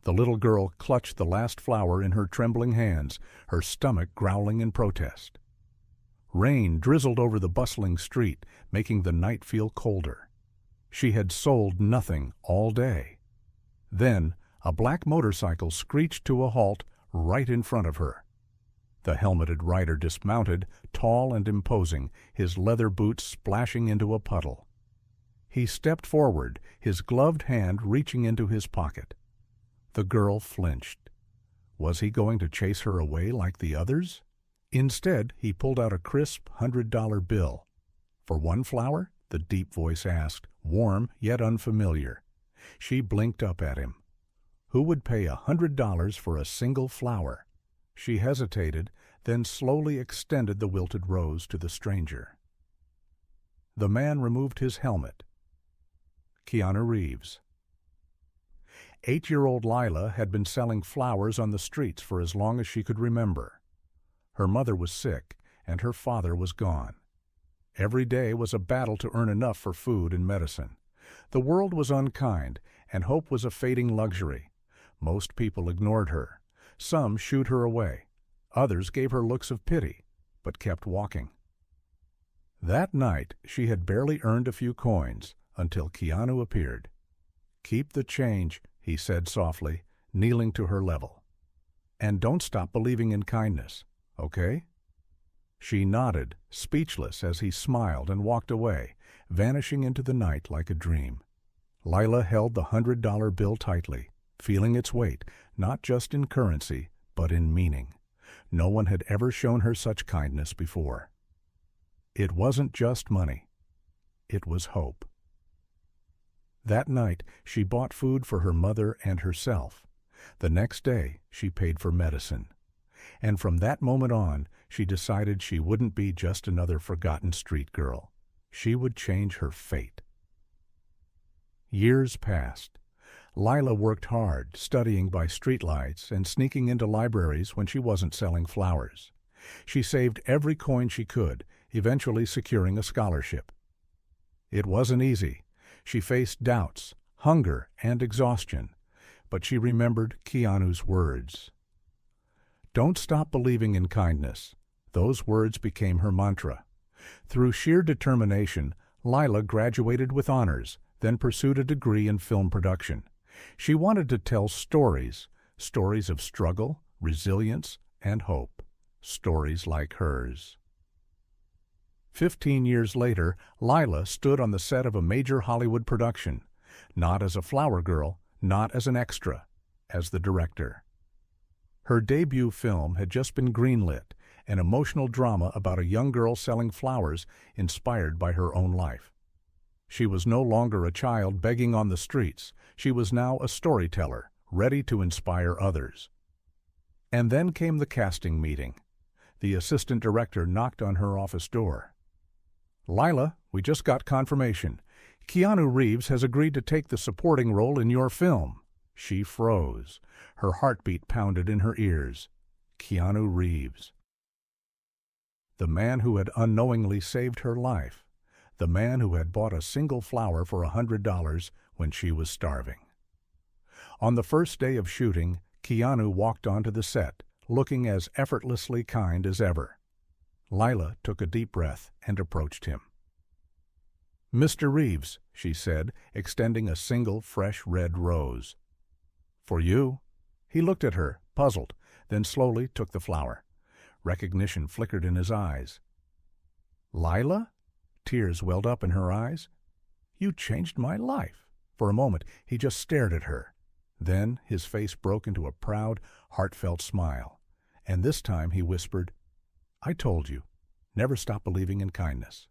The little girl clutched the last flower in her trembling hands, her stomach growling in protest. Rain drizzled over the bustling street, making the night feel colder. She had sold nothing all day. Then a black motorcycle screeched to a halt right in front of her. The helmeted rider dismounted, tall and imposing, his leather boots splashing into a puddle. He stepped forward, his gloved hand reaching into his pocket. The girl flinched. Was he going to chase her away like the others? Instead, he pulled out a crisp $100 bill. "For one flower?" the deep voice asked, warm yet unfamiliar. She blinked up at him. Who would pay $100 for a single flower? She hesitated, then slowly extended the wilted rose to the stranger. The man removed his helmet. Keanu Reeves. 8-year-old Lila had been selling flowers on the streets for as long as she could remember. Her mother was sick, and her father was gone. Every day was a battle to earn enough for food and medicine. The world was unkind, and hope was a fading luxury. Most people ignored her. Some shooed her away. Others gave her looks of pity, but kept walking. That night, she had barely earned a few coins until Keanu appeared. "Keep the change," he said softly, kneeling to her level. "And don't stop believing in kindness, okay?" She nodded, speechless, as he smiled and walked away, vanishing into the night like a dream. Lila held the $100 bill tightly, feeling its weight, not just in currency, but in meaning. No one had ever shown her such kindness before. It wasn't just money. It was hope. That night, she bought food for her mother and herself. The next day, she paid for medicine. And from that moment on, she decided she wouldn't be just another forgotten street girl. She would change her fate. Years passed. Lila worked hard, studying by streetlights and sneaking into libraries when she wasn't selling flowers. She saved every coin she could, eventually securing a scholarship. It wasn't easy. She faced doubts, hunger, and exhaustion, but she remembered Keanu's words. "Don't stop believing in kindness." Those words became her mantra. Through sheer determination, Lila graduated with honors, then pursued a degree in film production. She wanted to tell stories, stories of struggle, resilience, and hope, stories like hers. 15 years later, Lila stood on the set of a major Hollywood production, not as a flower girl, not as an extra, as the director. Her debut film had just been greenlit, an emotional drama about a young girl selling flowers inspired by her own life. She was no longer a child begging on the streets. She was now a storyteller, ready to inspire others. And then came the casting meeting. The assistant director knocked on her office door. "Lila, we just got confirmation. Keanu Reeves has agreed to take the supporting role in your film." She froze. Her heartbeat pounded in her ears. Keanu Reeves. The man who had unknowingly saved her life. The man who had bought a single flower for $100 when she was starving. On the first day of shooting, Keanu walked onto the set, looking as effortlessly kind as ever. Lila took a deep breath and approached him. "Mr. Reeves," she said, extending a single fresh red rose. "For you." He looked at her, puzzled, then slowly took the flower. Recognition flickered in his eyes. "Lila?" Tears welled up in her eyes. "You changed my life." For a moment, he just stared at her. Then his face broke into a proud, heartfelt smile. And this time he whispered, "I told you, never stop believing in kindness."